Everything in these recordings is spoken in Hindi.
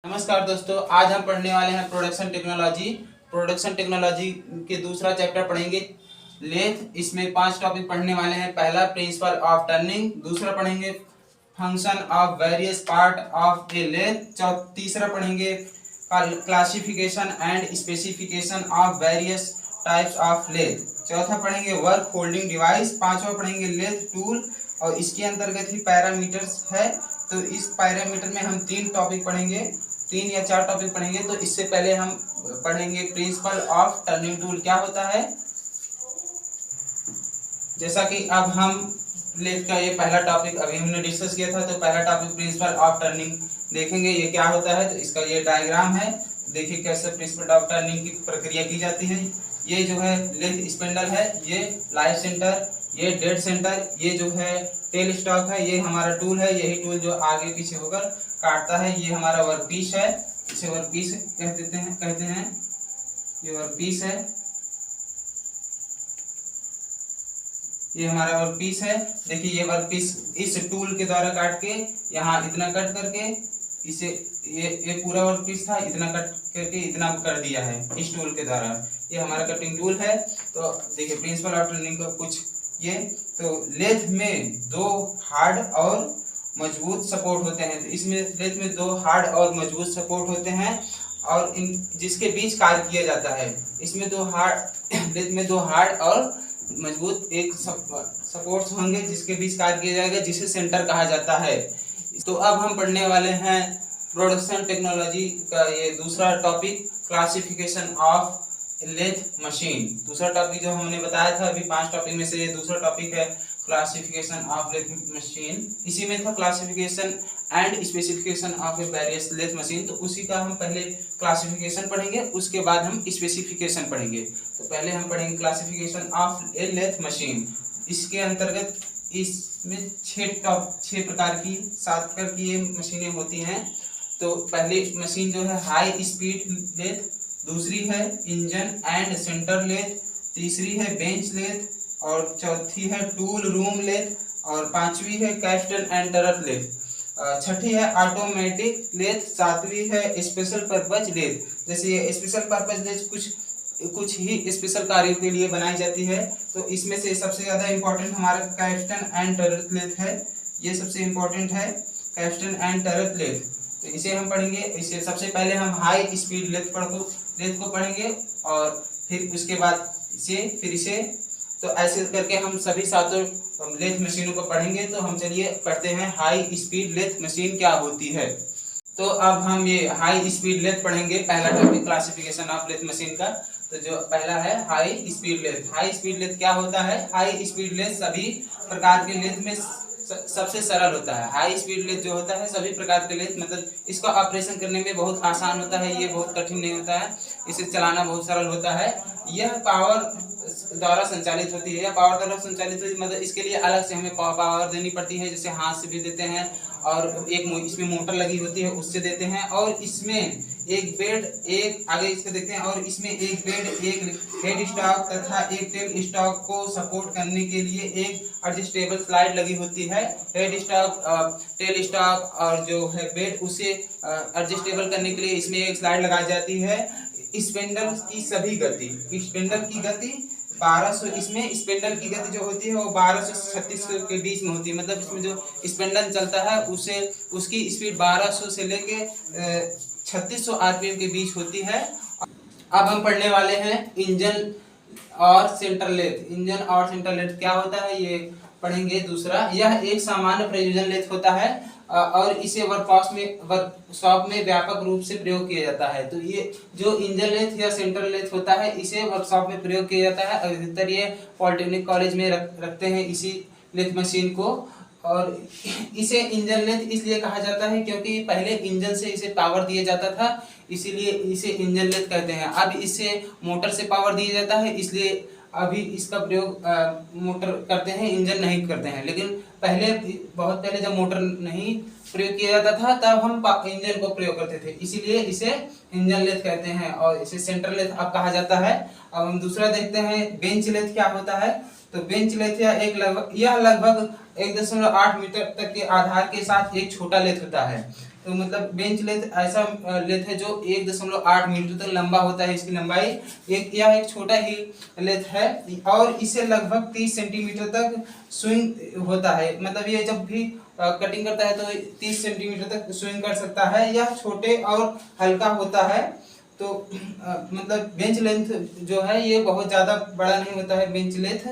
नमस्कार दोस्तों, आज हम पढ़ने वाले हैं प्रोडक्शन टेक्नोलॉजी। प्रोडक्शन टेक्नोलॉजी के दूसरा चैप्टर पढ़ेंगे लेथ। इसमें 5 टॉपिक पढ़ने वाले हैं। पहला प्रिंसिपल ऑफ टर्निंग, दूसरा पढ़ेंगे function of various part of a lathe, तीसरा पढ़ेंगे classification and specification of various types of lathe, चौथा पढ़ेंगे वर्क होल्डिंग डिवाइस, पांचवा पढ़ेंगे लेथ टूल और इसके अंतर्गत ही पैरामीटर्स है। तो इस पैरामीटर में हम 3 टॉपिक पढ़ेंगे, 3 या 4 टॉपिक पढ़ेंगे। तो इससे पहले हम पढ़ेंगे प्रिंसिपल ऑफ टर्निंग टूल क्या होता है। जैसा कि अब हम लेथ का ये पहला टॉपिक अभी हमने डिस्कस किया था, तो पहला टॉपिक प्रिंसिपल ऑफ टर्निंग देखेंगे ये क्या होता है। तो इसका ये डायग्राम है, देखिए कैसे प्रिंसिपल ऑफ टर्निंग की प्रक्रिया की जाती है। ये जो है लेथ स्पिंडल है, ये लाइव सेंटर, ये डेड सेंटर, ये जो है टेल स्टॉक है, ये हमारा टूल है। यही टूल जो आगे पीछे होकर काटता है, ये हमारा वर्कपीस है, इसे वर्कपीस कहते हैं ये वर्कपीस है, ये हमारा वर्कपीस है। देखिए ये वर्कपीस इस टूल के द्वारा काट के यहाँ इतना कट करके इसे ये पूरा वर्कपीस था, इतना कट करके इतना कर दिया है इस टूल के द्वारा। ये हमारा कटिंग टूल है। तो देखिए प्रिंसिपल ऑफ टर्निंग का कुछ ये, तो लेथ में 2 हार्ड और मजबूत सपोर्ट होते हैं। तो इसमें लेथ में 2 हार्ड और मजबूत सपोर्ट होते हैं और इन जिसके बीच कार्य किया जाता है। इसमें 2 हार्ड लेथ में 2 हार्ड और मजबूत एक सपोर्ट्स होंगे जिसके बीच कार्य किया जाएगा, जिसे सेंटर कहा जाता है। तो अब हम पढ़ने वाले हैं प्रोडक्शन टेक्नोलॉजी का ये दूसरा topic classification of lathe machine. दूसरा टॉपिक जो हमने बताया था अभी 5 टॉपिक में से ये दूसरा टॉपिक है क्लासिफिकेशन ऑफ लेथ मशीन। इसी में था classification and specification of a various lathe machine. तो उसी का हम पहले क्लासिफिकेशन पढ़ेंगे, उसके बाद हम स्पेसिफिकेशन पढ़ेंगे। तो पहले हम पढ़ेंगे classification of a lathe machine. इसके अंतर्गत इसमें 6 प्रकार की 7 प्रकार की ये मशीनें होती हैं। तो पहली मशीन जो है हाई स्पीड लेथ, दूसरी है इंजन एंड सेंटर लेथ, तीसरी है बेंच लेथ और चौथी है टूल रूम लेथ और पांचवी है कैस्टन एंड टरट लेथ, छठी है ऑटोमेटिक लेथ, सातवीं है स्पेशल पर्पज लेथ। जैसे ये स्पेशल पर्पज लेथ कुछ ही स्पेशल कार्यों के लिए बनाई जाती है। तो इसमें से सबसे ज़्यादा इम्पोर्टेंट हमारा कैस्टन एंड टरट लेथ है, ये सबसे इम्पोर्टेंट है कैस्टन एंड टरट लेथ। तो इसे हम पढ़ेंगे। इसे सबसे पहले हम हाई स्पीड लेथ को पढ़ेंगे और फिर उसके बाद इसे तो ऐसे करके हम सभी 7 लेथ मशीनों को पढ़ेंगे। तो हम चलिए पढ़ते हैं हाई स्पीड लेथ मशीन क्या होती है। तो अब हम ये हाई स्पीड लेथ पढ़ेंगे, पहला topic classification of lathe machine का। तो जो पहला है high speed lathe. High speed lathe क्या होता है। हाई स्पीड लेथ सभी प्रकार के लेथ में सबसे सरल होता है। हाई स्पीड लेथ जो होता है सभी प्रकार के लेथ, मतलब इसका ऑपरेशन करने में बहुत आसान होता है, ये बहुत कठिन नहीं होता है, इसे चलाना बहुत सरल होता है। यह पावर द्वारा संचालित होती है, मतलब इसके लिए अलग से हमें पावर देनी पड़ती है, जैसे हाथ से भी देते हैं और इसमें मोटर लगी होती है उससे देते हैं। और इसमें आगे इसको देखते हैं, और इसमें एक बेड, एक हेड स्टॉक तथा एक टेल स्टॉक को सपोर्ट करने के लिए एक एडजस्टेबल स्लाइड लगी होती है। हेड स्टॉक, टेल स्टॉक और जो है बेड, उसे एडजस्टेबल करने के लिए इसमें एक स्लाइड लगाई जाती है। स्पिंडल की सभी गति, स्पिंडल की गति 1200, इसमें स्पिंडल की गति जो होती है वो 1200 से 3600 के बीच में होती है। मतलब इसमें जो स्पिंडल चलता है उसकी स्पीड 1200 से लेके 3600 आरपीएम के बीच होती है। अब हम पढ़ने वाले हैं इंजन और सेंटर लेथ। इंजन और सेंटर लेथ क्या होता है ये पढ़ेंगे। दूसरा, यह एक सामान्य प्रयोजन लेथ होता है और इसे वर्कशॉप में व्यापक रूप से प्रयोग किया जाता है। तो ये जो इंजन लेथ या सेंटर लेथ होता है इसे वर्कशॉप में प्रयोग किया जाता है। अधिकतर ये पॉलिटेक्निक कॉलेज में रखते हैं इसी लेथ मशीन को। और इसे इंजन लेथ इसलिए कहा जाता है क्योंकि पहले इंजन से इसे पावर दिया जाता था, इसीलिए इसे इंजन लेथ कहते हैं। अब इसे मोटर से पावर दिया जाता है, इसलिए अभी इसका प्रयोग मोटर करते हैं, इंजन नहीं करते हैं। लेकिन बहुत पहले जब मोटर नहीं प्रयोग किया जाता था तब हम इंजन को प्रयोग करते थे, इसीलिए इसे इंजन लेथ कहते हैं और इसे सेंटर लेथ अब कहा जाता है। अब हम दूसरा देखते हैं बेंच लेथ क्या होता है। तो बेंच लेथ यह लगभग 1.8 मीटर तक के आधार के साथ एक छोटा लेथ होता है। तो मतलब बेंच लेथ ऐसा लेथ है जो 1.8 मीटर तक लंबा होता है, इसकी लंबाई यह एक छोटा ही लेथ है और इसे लगभग 30 सेंटीमीटर तक स्विंग होता है। मतलब ये जब भी कटिंग करता है तो 30 सेंटीमीटर तक स्विंग कर सकता है। यह छोटे और हल्का होता है। तो मतलब बेंच लेंथ जो है ये बहुत ज़्यादा बड़ा नहीं होता है। बेंच लेंथ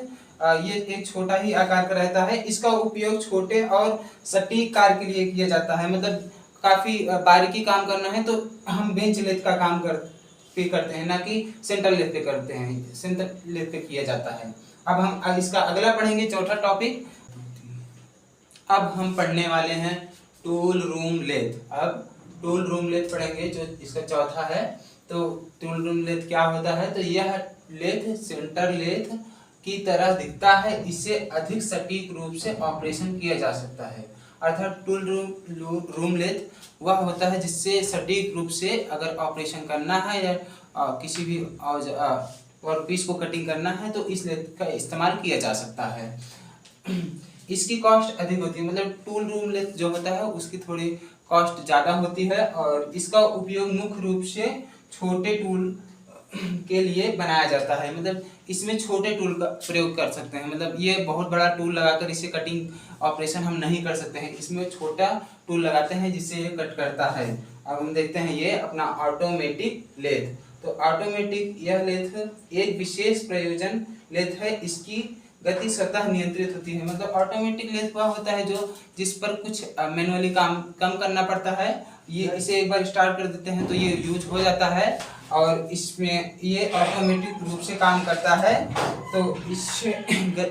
ये एक छोटा ही आकार का रहता है। इसका उपयोग छोटे और सटीक कार्य के लिए किया जाता है। मतलब काफ़ी बारीकी काम करना है तो हम बेंच लेंथ का काम करते हैं, ना कि सेंटर लेंथ पे करते हैं। सेंटर लेंथ पे किया जाता है। अब हम इसका अगला पढ़ेंगे, चौथा टॉपिक। अब हम पढ़ने वाले हैं टूल रूम लेंथ। अब टूल रूम लेंथ पढ़ेंगे जो इसका चौथा है। तो टूल रूम लेंथ क्या होता है? तो यह लेंथ सेंटर लेंथ की तरह दिखता है। इससे अधिक सटीक रूप से ऑपरेशन किया जा सकता है। अर्थात टूल रूम लेंथ वह होता है जिससे सटीक रूप से अगर ऑपरेशन करना है या किसी भी वर्कपीस को कटिंग करना है तो इस लेंथ का इस्तेमाल किया जा सकता है। इसकी कॉस्ट अधिक होती है। मतलब टूल रूम लेंथ जो होता है उसकी थोड़ी कॉस्ट ज़्यादा होती है और इसका उपयोग मुख्य रूप से छोटे टूल के लिए बनाया जाता है। मतलब इसमें छोटे टूल का प्रयोग कर सकते हैं। मतलब ये बहुत बड़ा टूल लगाकर इसे कटिंग ऑपरेशन हम नहीं कर सकते हैं। इसमें छोटा टूल लगाते हैं जिससे ये कट करता है। अब हम देखते हैं ये अपना ऑटोमेटिक लेंथ। तो ऑटोमेटिक यह लेंथ एक विशेष प्रयोजन लेंथ है। इसकी गति स्वतः नियंत्रित होती है। मतलब ऑटोमेटिक लेंथ वह होता है जो जिस पर कुछ मैनुअली काम कम करना पड़ता है। ये इसे एक बार स्टार्ट कर देते हैं तो ये यूज हो जाता है और इसमें ये ऑटोमेटिक रूप से काम करता है। तो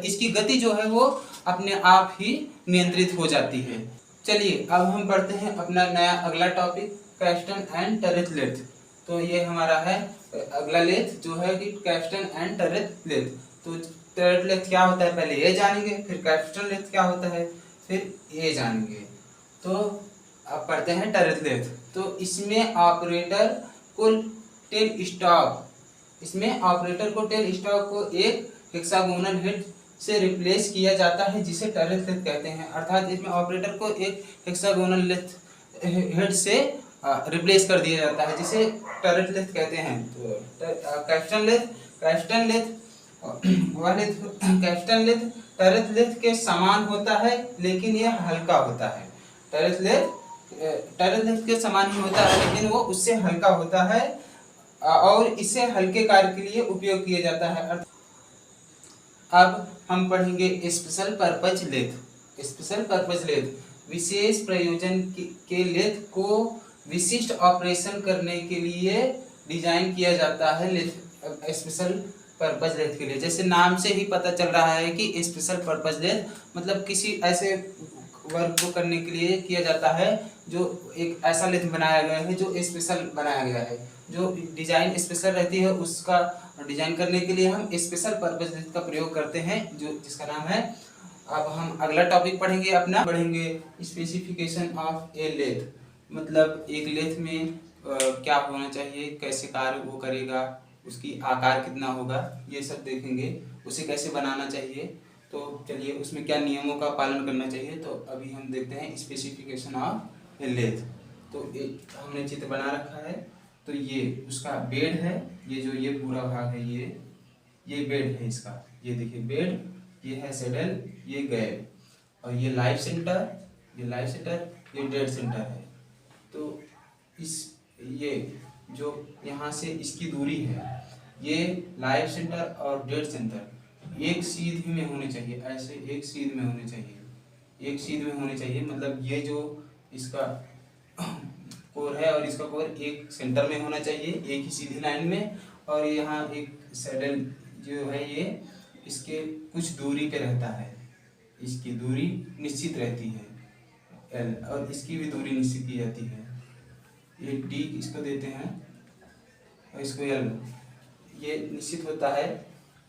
इसकी गति जो है वो अपने आप ही नियंत्रित हो जाती है। चलिए अब हम पढ़ते हैं अपना नया अगला टॉपिक, कैस्टन एंड टरेट लेंथ। तो ये हमारा है अगला लेंथ जो है कि कैस्टन एंड टरेट लेंथ। तो टरेट लेंथ क्या होता है पहले ये जानेंगे, फिर कैस्टन लेंथ क्या होता है फिर ये जानेंगे। तो अब पढ़ते हैं टरेट लेंथ। तो इसमें ऑपरेटर को टेल स्टॉक को एक हेक्सागोनल हेड से रिप्लेस किया जाता है जिसे टरेट लेंथ कहते हैं। अर्थात इसमें ऑपरेटर को एक हेक्सागोनल हेड से रिप्लेस कर दिया जाता है जिसे टरेट लेंथ कहते हैं। तो कैस्टन लेंथ टरेट लेंथ के समान होता है लेकिन यह हल्का होता है। टरेट लेंथ के समान ही होता है लेकिन वो उससे हल्का होता है और इसे हल्के कार्य के लिए उपयोग किया जाता है। अब हम पढ़ेंगे स्पेशल पर्पज लेंथ। विशेष प्रयोजन के लेंथ को विशिष्ट ऑपरेशन करने के लिए डिजाइन किया जाता है। स्पेशल पर्पज लेंथ के लिए, जैसे नाम से ही पता चल रहा है कि स्पेशल पर्पज लेंथ मतलब किसी ऐसे वर्क को करने के लिए किया जाता है जो एक ऐसा लेंथ बनाया गया है जो स्पेशल बनाया गया है। जो डिजाइन स्पेशल रहती है उसका डिजाइन करने के लिए हम स्पेशल पर्पज लेंथ का प्रयोग करते हैं जो जिसका नाम है। अब हम अगला टॉपिक पढ़ेंगे स्पेसिफिकेशन ऑफ ए लेंथ। मतलब एक लेंथ में क्या होना चाहिए, कैसे कार्य वो करेगा, उसकी आकार कितना होगा, ये सब देखेंगे। उसे कैसे बनाना चाहिए, तो चलिए उसमें क्या नियमों का पालन करना चाहिए। तो अभी हम देखते हैं स्पेसिफिकेशन ऑफ ए लेंथ। तो एक हमने चित्र बना रखा है। तो ये उसका बेड है, ये पूरा भाग है, ये बेड है इसका। ये देखिए बेड, ये है सेडल, ये गैब, और ये लाइफ सेंटर, ये डेड सेंटर है। तो ये जो यहाँ से इसकी दूरी है, ये लाइफ सेंटर और डेड सेंटर एक सीध में होने चाहिए। ऐसे एक सीध में होने चाहिए। मतलब ये जो इसका कोर है और इसका कोर एक सेंटर में होना चाहिए, एक ही सीधी लाइन में। और यहाँ एक सैडल जो है ये इसके कुछ दूरी पे रहता है। इसकी दूरी निश्चित रहती है L, और इसकी भी दूरी निश्चित की जाती है। ये D इसको देते हैं और इसको L, ये निश्चित होता है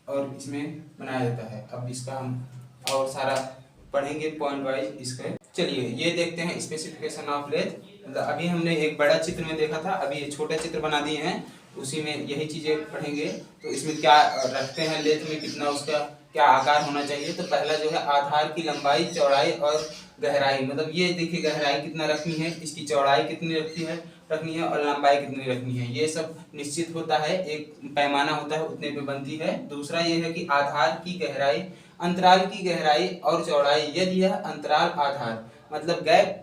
और इसमें बनाया जाता है। अब इसका हम और सारा पढ़ेंगे पॉइंट वाइज इसके। चलिए ये देखते हैं स्पेसिफिकेशन ऑफ लेंथ। मतलब अभी हमने एक बड़ा चित्र में देखा था, अभी ये छोटा चित्र बना दिए हैं, उसी में यही चीज़ें पढ़ेंगे। तो इसमें क्या रखते हैं लेंथ में, कितना उसका क्या आकार होना चाहिए। तो पहला जो है आधार की लंबाई, चौड़ाई और गहराई, मतलब ये देखिए गहराई कितना रखनी है, इसकी चौड़ाई कितनी रखनी है और लंबाई कितनी रखनी है, ये सब निश्चित होता है, एक पैमाना होता है, उतने पे बनती है। दूसरा ये है कि आधार की गहराई, अंतराल की गहराई और चौड़ाई, यदि यह अंतराल आधार मतलब गैप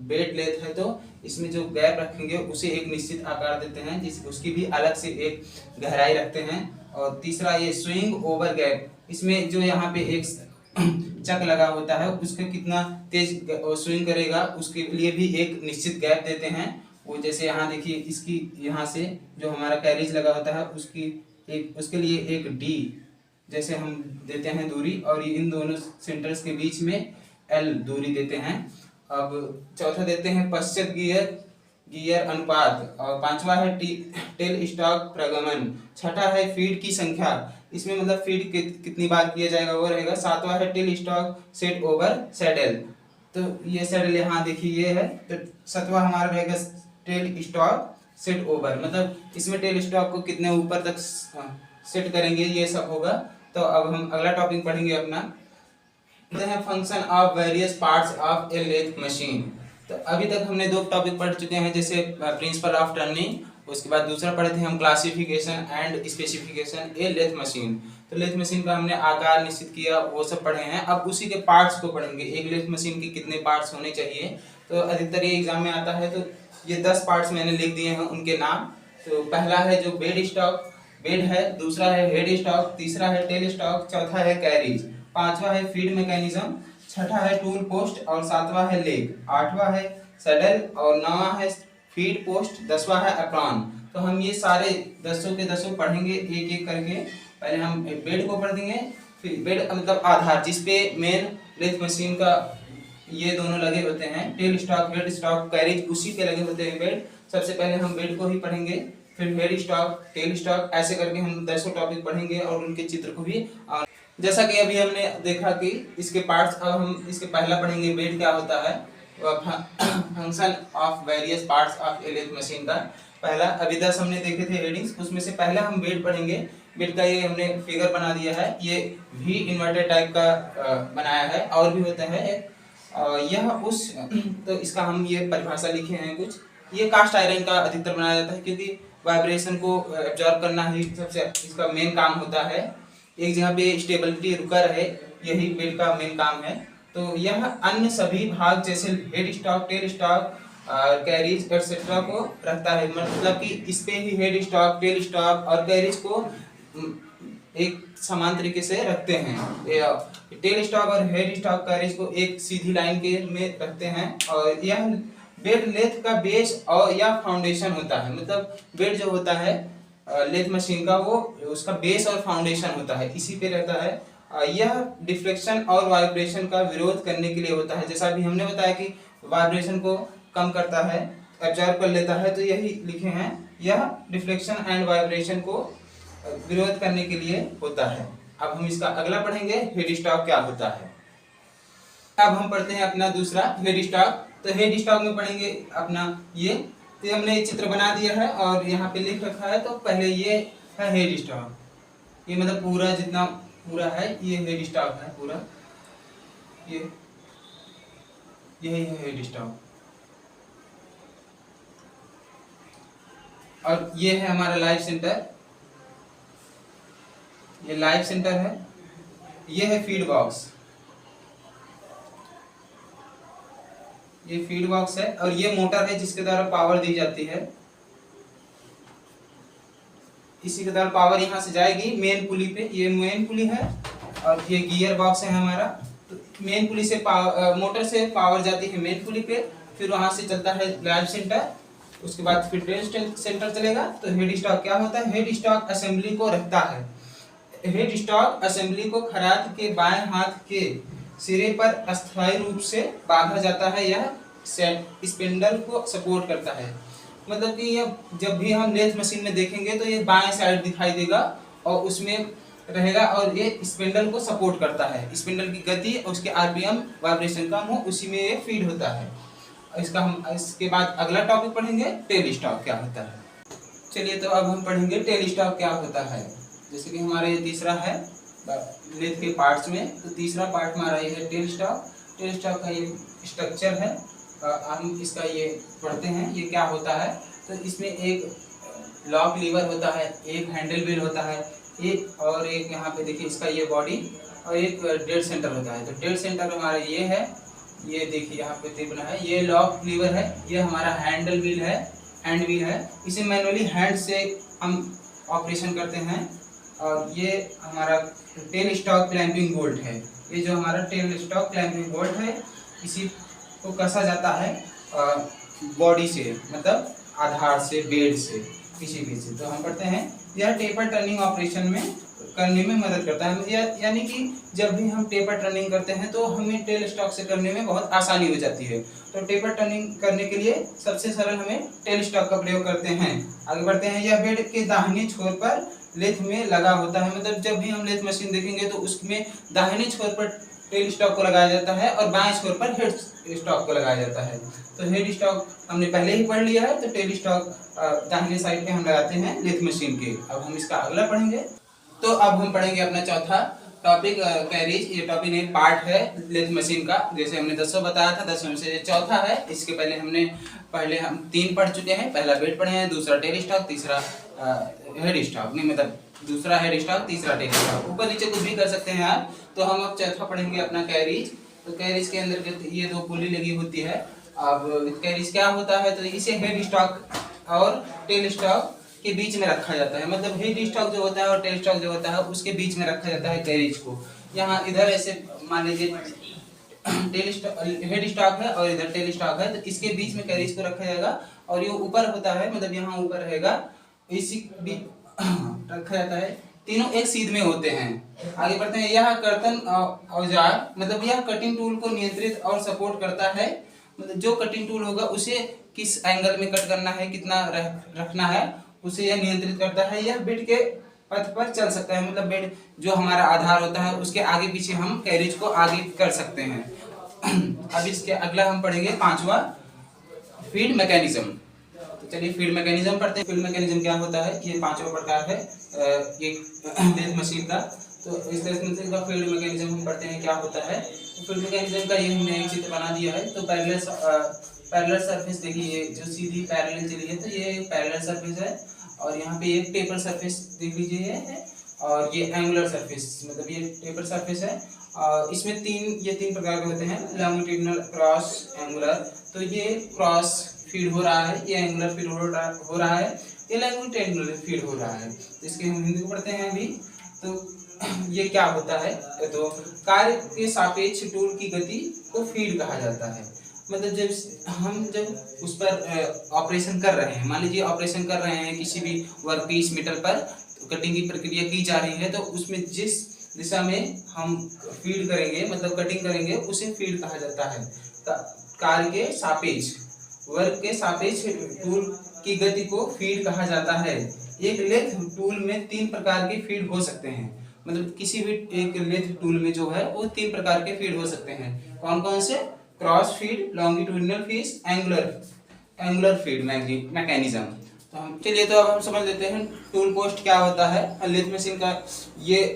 बेड लेथ है तो इसमें जो गैप रखेंगे उसे एक निश्चित आकार देते हैं, जिस उसकी भी अलग से एक गहराई रखते हैं। और तीसरा ये स्विंग ओवर गैप, इसमें जो यहाँ पे एक चक लगा होता है उसके कितना तेज स्विंग करेगा उसके लिए भी एक निश्चित गैप देते हैं। वो जैसे यहाँ देखिए इसकी यहाँ से जो हमारा कैरिज लगा होता है उसकी एक उसके लिए एक डी जैसे हम देते हैं दूरी, और इन दोनों सेंटर्स के बीच में एल दूरी देते हैं। अब चौथा देते हैं पश्चात गियर अनुपात, और पांचवा है टेल स्टॉक प्रगमन, छठा है फीड की संख्या, इसमें मतलब फीड कितनी बार किया जाएगा वो रहेगा। सातवां है tell stock set over saddle, तो ये सैडल यहाँ देखिए ये है। तो सातवां हमारा रहेगा टेल स्टॉक सेट ओवर, मतलब इसमें टेल स्टॉक को कितने ऊपर तक सेट करेंगे ये सब होगा। तो अब हम अगला टॉपिक पढ़ेंगे अपना function of various parts of a lathe machine. तो अभी तक हमने दो टॉपिक पढ़ चुके हैं, जैसे प्रिंसिपल ऑफ टर्निंग, उसके बाद दूसरा पढ़े थे हम classification and specification a lathe machine. तो लेथ मशीन का हमने आकार निश्चित किया, वो सब पढ़े हैं। अब उसी के पार्ट्स को पढ़ेंगे, एक लेथ मशीन के कितने पार्ट्स होने चाहिए। तो अधिकतर ये एग्जाम में आता है, तो ये 10 पार्ट्स मैंने लिख दिए हैं उनके नाम। तो पहला है जो बेड है, दूसरा है हेड स्टॉक, तीसरा है टेल स्टॉक, चौथा है कैरिज, पांचवा है फीड मैकेनिज्म, छठा है टूल पोस्ट और सातवां है लेग, आठवां है सैडल और नौवां है फीड पोस्ट, 10वां है एप्रॉन। तो हम ये सारे 10 के 10 पढ़ेंगे एक एक करके। पहले हम बेड को पढ़ देंगे, फिर बेड मतलब आधार जिसपे मेन लेथ मशीन का ये दोनों लगे होते हैं, tell stock head stock carriage उसी पे लगे होते हैं बेड। सबसे पहले हम बेड को ही पढ़ेंगे, फिर हेड स्टॉक टेल स्टॉक, ऐसे करके हम 10 टॉपिक पढ़ेंगे और उनके चित्र को भी। जैसा कि अभी हमने देखा कि इसके पार्ट्स, अब हम इसके पहला पढ़ेंगे बेड क्या होता है, function of various parts of a lathe machine का पहला। अभी 10 हमने देखे थे हेडिंग्स, उसमें से पहला हम बेड पढ़ेंगे। बेड का ये हमने फिगर बना दिया है, ये भी इन्वर्टेड टाइप का बनाया है, और भी होता है यह उस तो इसका हम ये परिभाषा लिखे हैं कुछ। ये कास्ट आयरन का अधिकतर बनाया जाता है क्योंकि वाइब्रेशन को एब्जॉर्ब करना ही सबसे इसका मेन काम होता है, एक जगह पे स्टेबिलिटी रुका रहे, यही बेड का मेन काम है। तो यह अन्य सभी भाग जैसे head stock tell stock carriage etcetera को रखता है, मतलब कि इस पे ही हेड स्टॉक टेल स्टॉक और कैरिज को एक समान तरीके से रखते हैं। टेल स्टॉक और हेड स्टॉक कैरिज को एक सीधी लाइन के में रखते हैं, और यह बेड लेथ का बेस और या फाउंडेशन होता है। मतलब बेड जो होता है लेथ मशीन का वो उसका बेस और फाउंडेशन होता है, इसी पे रहता है। यह डिफ्लेक्शन और वाइब्रेशन का विरोध करने के लिए होता है, जैसा भी हमने बताया कि वाइब्रेशन को कम करता है, एब्जॉर्ब कर लेता है, तो यही लिखे हैं यह डिफ्लेक्शन एंड वाइब्रेशन को विरोध करने के लिए होता है। अब हम इसका अगला पढ़ेंगे हेड स्टॉक क्या होता है। अब हम पढ़ते हैं अपना दूसरा हेड स्टॉक। तो हेड स्टॉक में पढ़ेंगे अपना ये, तो हमने ये चित्र बना दिया है और यहाँ पे लिख रखा है। तो पहले ये है हेड स्टॉक, ये मतलब पूरा जितना पूरा है ये हेड स्टॉक है पूरा, यही है हेड स्टॉक। और ये है हमारा लाइव सेंटर, ये लाइव सेंटर है, ये है फीड बॉक्स, ये फीड बॉक्स है, और ये मोटर है जिसके द्वारा पावर दी जाती है। इसी के द्वारा पावर यहाँ से जाएगी मेन पुली पे, ये मेन पुली है, और ये गियर बॉक्स है हमारा। तो मेन पुली से मोटर से पावर जाती है मेन पुली पे, फिर वहां से चलता है लाइव सेंटर, उसके बाद फिर टेल सेंटर चलेगा। तो हेड स्टॉक क्या होता है, हेड स्टॉक असेंबली को रखता है। हेड स्टॉक असेंबली को खराद के बाएं हाथ के सिरे पर अस्थायी रूप से बांधा जाता है, यह स्पिंडल को सपोर्ट करता है। मतलब कि यह जब भी हम लेथ मशीन में देखेंगे तो ये बाएं साइड दिखाई देगा और उसमें रहेगा, और ये स्पिंडल को सपोर्ट करता है। स्पिंडल की गति, उसके आरपीएम, वाइब्रेशन कम हो, उसी में ये फीड होता है। इसका हम इसके बाद अगला टॉपिक पढ़ेंगे टेल स्टॉक क्या होता है। चलिए तो अब हम पढ़ेंगे टेल स्टॉक क्या होता है। जैसे कि हमारा ये तीसरा है लेथ के पार्ट्स में। तो तीसरा पार्ट हमारा ये है टेल स्टॉक। टेल स्टॉक का ये स्ट्रक्चर है, हम इसका ये पढ़ते हैं ये क्या होता है। तो इसमें एक लॉक लीवर होता है, एक हैंडल व्हील होता है, एक यहाँ पे देखिए इसका ये बॉडी और एक डेड सेंटर होता है। तो डेड सेंटर हमारा ये है, ये देखिए यहाँ पे बना है, ये लॉक लीवर है, ये हमारा हैंडल व्हील है, हैंड व्हील है। इसे मैनुअली हैंड से हम ऑपरेशन करते हैं। और ये हमारा टेल स्टॉक क्लैंपिंग बोल्ट है, ये जो हमारा टेल स्टॉक क्लैंपिंग बोल्ट है, इसी को कसा जाता है बॉडी से, मतलब आधार से, बेड से, किसी भी से। तो हम पढ़ते हैं यह टेपर टर्निंग ऑपरेशन में करने में मदद करता है, यानी कि जब भी हम टेपर टर्निंग करते हैं तो हमें टेल स्टॉक से करने में बहुत आसानी हो जाती है। तो टेपर टर्निंग करने के लिए सबसे सरल हमें टेल स्टॉक का प्रयोग करते हैं। आगे बढ़ते हैं। यह बेड के दाहिने छोर पर लेथ में लगा होता है, मतलब जब भी हम लेथ मशीन देखेंगे तो उसमें दाहिने छोर पर टेल स्टॉक को लगाया जाता है और बाएं छोर पर हेड स्टॉक को लगाया जाता है। तो हेड स्टॉक हमने पहले ही पढ़ लिया है, तो टेल स्टॉक दाहिने साइड पे हम लगाते हैं लेथ मशीन के। अब हम इसका अगला पढ़ेंगे। तो अब हम पढ़ेंगे अपना चौथा टॉपिक कैरिज। ये टॉपिक एक पार्ट है लेथ मशीन का, जैसे हमने 10 बताया था, 10 में से चौथा है। इसके पहले हम 3 पढ़ चुके हैं। पहला बेड पढ़े हैं, दूसरा टेल स्टॉक, तीसरा हेड स्टॉक, नहीं मतलब दूसरा हेड स्टॉक, तीसरा टेल स्टॉक, ऊपर नीचे कुछ भी कर सकते हैं आप। तो हम अब चौथा पढ़ेंगे अपना कैरिज। तो कैरिज के अंदर ये 2 पुली लगी होती है। अब कैरिज क्या होता है, तो इसे हेड स्टॉक और टेल स्टॉक के बीच में रखा जाता है, मतलब हेड स्टॉक जो होता है और टेल स्टॉक जो होता है उसके बीच में रखा जाता है कैरिज को। यहाँ इधर ऐसे मान लीजिए टेल स्टॉक, हेड स्टॉक है और इधर टेल स्टॉक है, तो इसके बीच में कैरिज को रखा जाएगा। और ये ऊपर होता है, मतलब यहाँ ऊपर रहेगा, इसी बीच रखा जाता है। तीनों एक सीध में होते हैं। आगे बढ़ते हैं। यह कर्तन औजार, मतलब यह कटिंग टूल को नियंत्रित और सपोर्ट करता है, मतलब जो कटिंग टूल होगा उसे किस एंगल में कट करना है, कितना रखना है, उसे यह नियंत्रित करता है। यह बेड के पथ पर चल सकता है, मतलब बेड जो हमारा आधार होता है उसके आगे पीछे हम कैरिज को आगे कर सकते हैं। अब इसके अगला हम पढ़ेंगे 5वां, फीड मैकेनिज्म। तो चलिए फीड मैकेनिज्म पढ़ते हैं। फीड मैकेनिज्म क्या होता है, ये 5वां प्रकार है लेथ मशीन का। तो इस तरह का फीड मैकेनिज्म हम पढ़ते हैं क्या होता है। तो फीड मैकेनिज्म का ये हमने एक चित्र बना दिया है। तो पैरेलल सरफेस देखिए, जो सीधी पैरेलल चली है, तो ये पैरेलल सरफेस है। और यहाँ पे एक टेपर सरफेस देख लीजिए है, और ये एंगुलर सरफेस, मतलब ये टेपर सरफेस है। और इसमें ये तीन प्रकार के होते हैं, लॉन्गिट्यूडिनल, क्रॉस, एंगुलर। तो ये क्रॉस फीड हो रहा है, ये एंगुलर फीड हो रहा है, ये लॉन्गिट्यूडिनल फीड हो रहा है। तो इसके हम हिंदी को पढ़ते हैं अभी। तो ये क्या होता है, तो कार्य के सापेक्ष टूल की गति को फीड कहा जाता है। मतलब जब उस पर ऑपरेशन कर रहे हैं, मान लीजिए ऑपरेशन कर रहे हैं किसी भी वर्कपीस मेटल पर, तो कटिंग की प्रक्रिया की जा रही है, तो उसमें जिस दिशा में हम फीड करेंगे, मतलब कटिंग करेंगे, उसे फीड कहा जाता है। कार्य के सापेक्ष, वर्क के सापेक्ष टूल की गति को फीड कहा जाता है। एक लेथ टूल में 3 प्रकार के फीड हो सकते हैं, मतलब किसी भी एक लेथ टूल में जो है वो 3 प्रकार के फीड हो सकते हैं। कौन कौन से, cross feed, longitudinal feed, angular feed mechanism. तो हम चलिए, तो अब हम समझ लेते हैं टूल पोस्ट क्या होता है। लेथ मशीन का ये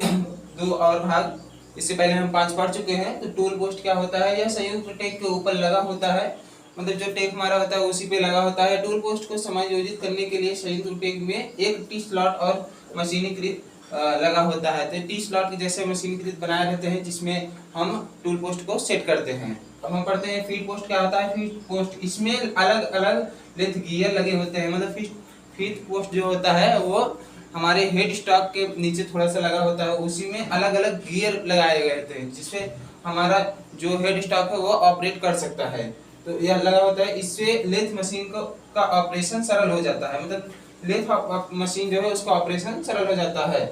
2 और भाग, इससे पहले हम 5 पढ़ चुके हैं। तो टूल पोस्ट क्या होता है, यह संयुक्त टेक के ऊपर लगा होता है, मतलब जो टेक हमारा होता है उसी पे लगा होता है। टूल पोस्ट को समायोजित करने के लिए संयुक्त टेक में एक टी स्लॉट और मशीनीकृत लगा होता है। तो टी स्लॉट के जैसे मशीनीकृत बनाए रहते हैं, जिसमें हम टूल पोस्ट को सेट करते हैं। अब हम पढ़ते हैं फीड पोस्ट क्या होता है। फीड पोस्ट, इसमें अलग अलग लेथ गियर लगे होते हैं, मतलब फीड पोस्ट जो होता है वो हमारे हेड स्टॉक के नीचे थोड़ा सा लगा होता है, उसी में अलग अलग गियर लगाए गए थे, जिससे हमारा जो हेड स्टॉक है वो ऑपरेट कर सकता है। तो यह लगा होता है, इससे लेथ मशीन का ऑपरेशन सरल हो जाता है, मतलब लेथ मशीन जो है उसका ऑपरेशन सरल हो जाता है।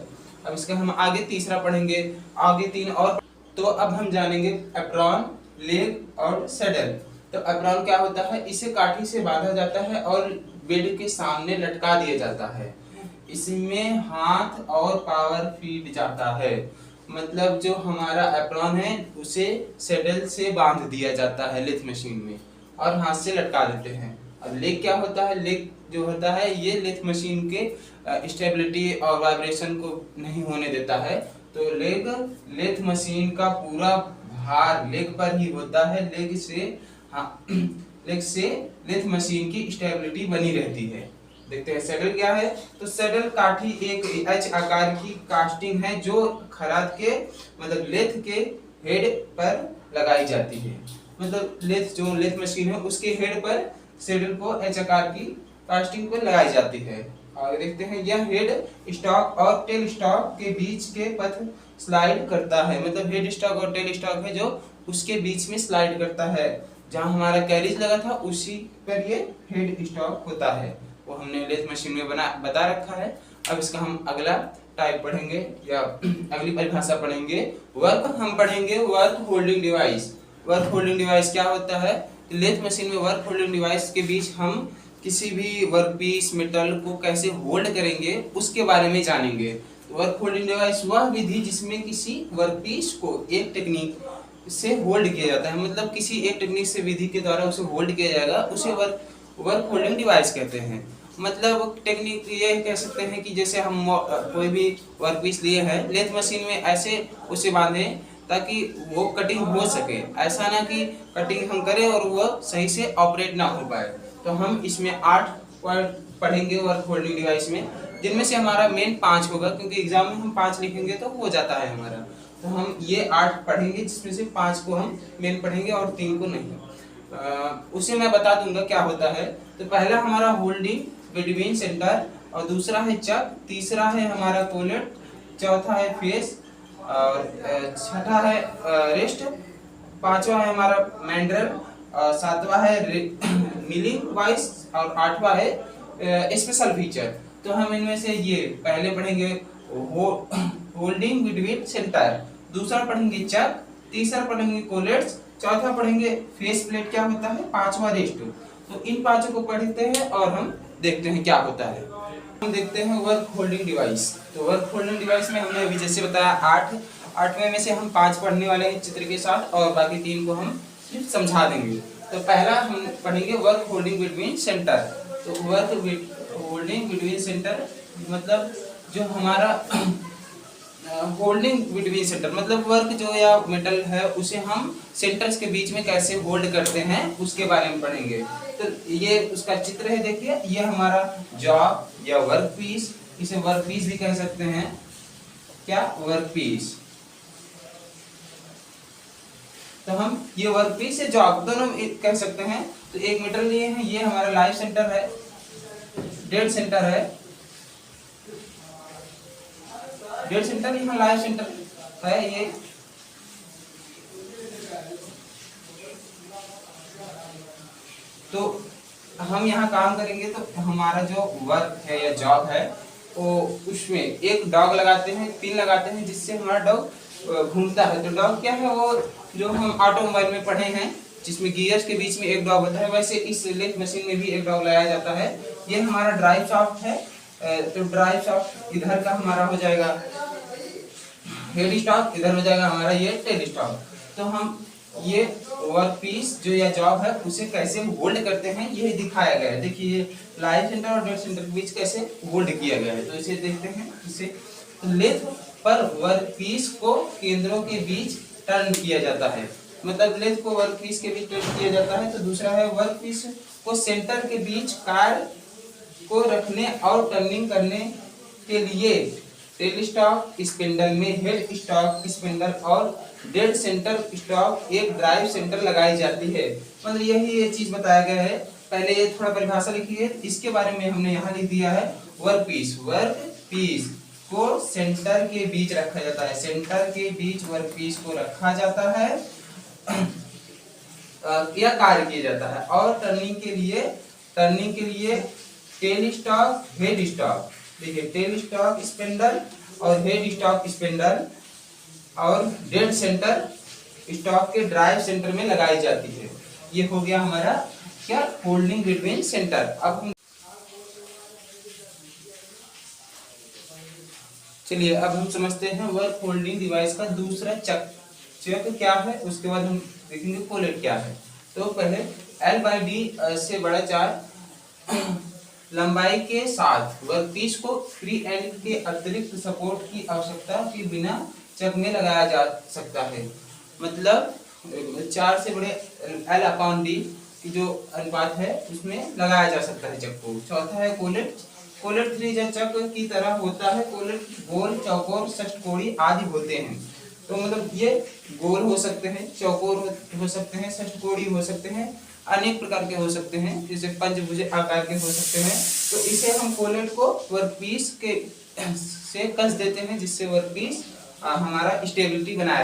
अब इसका हम आगे तीसरा पढ़ेंगे, आगे 3 और। तो अब हम जानेंगे एप्रॉन, लेग और सैडल। तो एप्रॉन क्या होता है, इसे काठी से बांधा जाता है और बेड के सामने लटका दिया जाता है। इसमें हाथ और पावर फीड जाता है, मतलब जो हमारा एप्रॉन है उसे सैडल से बांध दिया जाता है लेथ मशीन में और हाथ से लटका देते हैं। अब लेग क्या होता है, लेग जो होता है ये लेथ मशीन के स्टेबिलिटी और वाइब्रेशन को नहीं होने देता है, तो लेथ मशीन का पूरा भार लेग पर ही होता है। लेग से लेथ मशीन की स्टेबिलिटी बनी रहती है। देखते हैं सैडल क्या है। तो सैडल काठी एक एच आकार की कास्टिंग है जो खराद के मतलब लेथ के हेड पर लगाई जाती है। मतलब लेथ मशीन है उसके हेड पर सैडल को एच आकार की कास्टिंग को लगाई जाती है। आगे देखते हैं, यह हेड स्टॉक और टेल स्टॉक के बीच के पथ स्लाइड करता है। मतलब हेड स्टॉक और टेल स्टॉक है जो उसके बीच में स्लाइड करता है। जहां हमारा कैरिज लगा था उसी पर ये हेड स्टॉक होता है, वो हमने लेथ मशीन में बता रखा है। अब इसका हम अगला टाइप पढ़ेंगे या अगली परिभाषा पढ़ेंगे। वर्क हम पढ़ेंगे work holding device. Work holding device क्या होता है? लेथ मशीन में वर्क होल्डिंग डिवाइस के बीच हम किसी भी वर्कपीस मेटल को कैसे होल्ड करेंगे उसके बारे में जानेंगे। वर्क होल्डिंग डिवाइस वह विधि जिसमें किसी वर्कपीस को एक टेक्निक से होल्ड किया जाता है। मतलब किसी एक टेक्निक से विधि के द्वारा उसे होल्ड किया जाएगा, उसे वर्क होल्डिंग डिवाइस कहते हैं। मतलब टेक्निक ये कह सकते हैं कि जैसे हम कोई भी वर्कपीस लिए हैं, लेथ मशीन में ऐसे उसे बांधें ताकि वो कटिंग हो सके। ऐसा ना कि कटिंग हम करें और वो सही से ऑपरेट ना हो पाए। तो हम इसमें 8 पॉइंट पढ़ेंगे वर्क होल्डिंग डिवाइस में, जिनमें से हमारा मेन 5 होगा, क्योंकि एग्जाम में हम 5 लिखेंगे तो हो जाता है हमारा। तो हम ये 8 पढ़ेंगे जिसमें से 5 को हम मेन पढ़ेंगे और 3 को नहीं। उसे मैं बता दूंगा क्या होता है। तो पहला हमारा होल्डिंग बिटवीन सेंटर, और दूसरा है चक, तीसरा है हमारा कोलेट, चौथा है फेस, और छठा है रेस्ट, पांचवा है हमारा मैंड्रल, सातवां है मिलिंग वाइस, और आठवां है स्पेशल फीचर। तो हम इनमें से ये पहले पढ़ेंगे होल्डिंग बिटवीन सेंटर, दूसरा पढ़ेंगे चक, तीसरा पढ़ेंगे कोलेट्स, चौथा पढ़ेंगे फेस प्लेट क्या होता है, पांचवा रेस्ट। तो इन पांचों को पढ़ते हैं और हम देखते हैं क्या होता है। हम देखते हैं वर्क होल्डिंग डिवाइस। तो वर्क होल्डिंग डिवाइस में हमने अभी जैसे बताया 8 में से हम 5 पढ़ने वाले हैं चित्र के साथ, और बाकी 3 को हम सिर्फ समझा देंगे। तो पहला हम पढ़ेंगे वर्क होल्डिंग बिटवीन सेंटर। तो वर्क होल्डिंग बिटवीन सेंटर मतलब जो हमारा होल्डिंग बिटवीन सेंटर मतलब वर्क जो या मेटल है उसे हम सेंटर्स के बीच में कैसे होल्ड करते हैं उसके बारे में पढ़ेंगे। तो ये उसका चित्र है, देखिए ये हमारा जॉब या वर्क पीस, इसे वर्क पीस भी कह सकते हैं। क्या वर्क पीस? तो हम ये वर्क पीस से जॉब दोनों कह सकते हैं। तो एक मेटल लिए हैं, ये हमारा लाइव सेंटर है, डेड सेंटर है, डेड सेंटर यहाँ लाइव सेंटर है ये। तो हम यहाँ काम करेंगे तो हमारा जो वर्क है या जॉब है वो उसमें एक डॉग लगाते हैं, पिन लगाते हैं, जिससे हमारा डॉग घूमता है। तो डॉग क्या है, वो जो हम ऑटोमोबाइल में पढ़े हैं जिसमें गियर्स के बीच में एक डॉग होता है, वैसे इस लेथ मशीन में भी एक डॉग लगाया जाता है। ये हमारा ड्राइव शाफ्ट है। तो ड्राइव शाफ्ट इधर का हमारा हो जाएगा हेड स्टॉक, इधर हो जाएगा हमारा ये टेल स्टॉक। तो हम ये वर्क पीस जो या जॉब है उसे कैसे होल्ड करते हैं यह दिखाया गया है। देखिए लाइव सेंटर और डेड सेंटर के बीच कैसे होल्ड किया गया है। तो इसे देखते हैं। इसे लेथ पर वर्क पीस को केंद्रों के बीच टर्न किया जाता है। मतलब लेथ को वर्क पीस के बीच टर्न किया जाता है। तो दूसरा है वर्क पीस को सेंटर के बीच कार को रखने और टर्निंग करने के लिए टेल स्टॉक स्पिंडल में हेड स्टॉक स्पिंडल और डेड सेंटर स्टॉक एक ड्राइव सेंटर लगाई जाती है। मतलब यही ये चीज बताया गया है। पहले ये थोड़ा परिभाषा लिखी है, इसके बारे में हमने यहाँ लिख दिया है। वर्क पीस को सेंटर के बीच रखा जाता है, सेंटर के बीच वर्क पीस को रखा जाता है या कार्य किया जाता है। और टर्निंग के लिए टेल स्टॉक हेड स्टॉक, देखिए टेल स्टॉक स्पिंडल और हेड स्टॉक स्पिंडल और डेड सेंटर स्टॉक के ड्राइव सेंटर में लगाई जाती है। ये हो गया हमारा क्या होल्डिंग बिटवीन सेंटर। अब हम चलिए अब हम समझते हैं वर्क होल्डिंग डिवाइस का दूसरा चक क्या है, उसके बाद हम देखेंगे कोलेट क्या है। तो पहले L/D से बड़ा 4 लंबाई के साथ वर्कपीस को फ्री एंड के अतिरिक्त सपोर्ट की आवश्यकता के बिना चक में लगाया जा सकता है। मतलब 4 से बड़े L/D की जो अनुपात है उसमें लगाया जा सकता है चक को। चौथा है कोलेट। कोलेट त्रिज्या चक की तरह होता है। कोलेट गोल, चौकोर, षटकोणी आदि होते हैं। तो मतलब ये गोल हो सकते हैं, चौकोर हो सकते हैं, षटकोणी हो सकते हैं, अनेक प्रकार के हो सकते हैं, जैसे पंचभुज आकार के हो सकते हैं। तो इसे हम कोलेट को वर्कपीस के से कस देते हैं, जिससे वर्कपीस हमारा स्टेबिलिटी बनाए।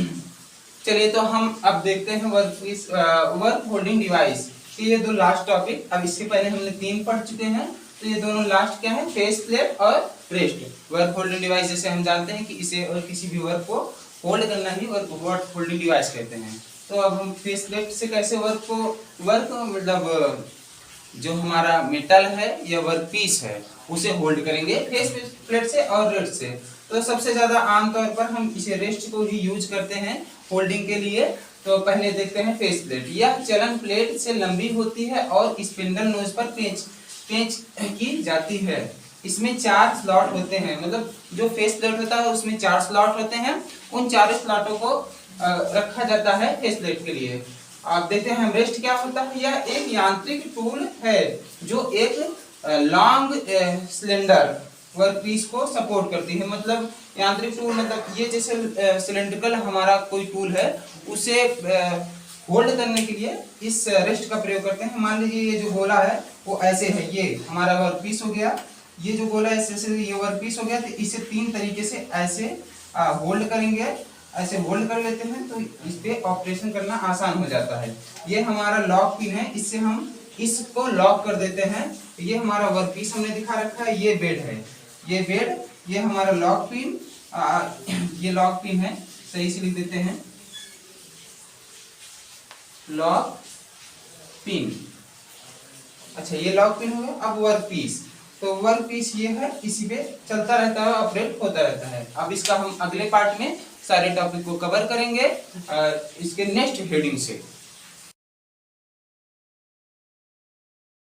चलिए तो हम अब देखते हैं वर्कपीस वर्क होल्डिंग डिवाइस। तो ये दो लास्ट टॉपिक, अब इससे पहले हमने 3 पढ़ चुके हैं। तो ये दोनों लास्ट क्या है, फेस प्लेट और रेस्ट। वर्क होल्डिंग डिवाइस जैसे हम जानते हैं कि इसे और किसी भी वर्क को होल्ड करना ही वर्क होल्डिंग डिवाइस कहते हैं। तो अब हम फेस प्लेट से कैसे वर्क मतलब जो हमारा मेटल है या वर्कपीस है उसे होल्ड करेंगे फेस प्लेट से और रेस्ट से। तो सबसे ज्यादा आमतौर पर हम इसे रेस्ट को ही यूज करते हैं होल्डिंग के लिए। तो पहले देखते हैं फेस प्लेट। यह चलन प्लेट से लंबी होती है और स्पिंडल नोज पर पेंच की जाती है। इसमें 4 स्लॉट होते हैं, मतलब जो फेस प्लेट होता है उसमें 4 स्लॉट होते हैं। उन 4 स्लॉटों को रखा जाता है फेस प्लेट के लिए। आप देखते हैं रेस्ट क्या होता है। यह एक यांत्रिक टूल है जो एक लॉन्ग सिलेंडर वर्कपीस को सपोर्ट करती है। मतलब यांत्रिक टूल मतलब ये जैसे सिलेंड्रिकल हमारा कोई टूल है उसे होल्ड करने के लिए इस रेस्ट का प्रयोग करते हैं। मान लीजिए ये जो गोला है वो ऐसे है, ये हमारा वर्कपीस हो गया। ये जो गोला है ऐसे ये वर्कपीस हो गया। तो इसे 3 तरीके से ऐसे होल्ड करेंगे, ऐसे होल्ड कर लेते हैं तो इस पे ऑपरेशन करना आसान हो जाता है। ये हमारा लॉक पिन है, इससे हम इसको लॉक कर देते हैं। ये हमारा वर्कपीस हमने दिखा रखा है। ये बेड है, ये बेड, ये हमारा लॉक पिन, ये लॉक पिन है, सही से लिख देते हैं लॉक पिन। अच्छा ये लॉक पिन हो गया। अब वर्कपीस, तो वर्कपीस ये है, इसी पे चलता रहता है, ऑपरेट होता रहता है। अब इसका हम अगले पार्ट में सारे टॉपिक को कवर करेंगे इसके नेक्स्ट हेडिंग से।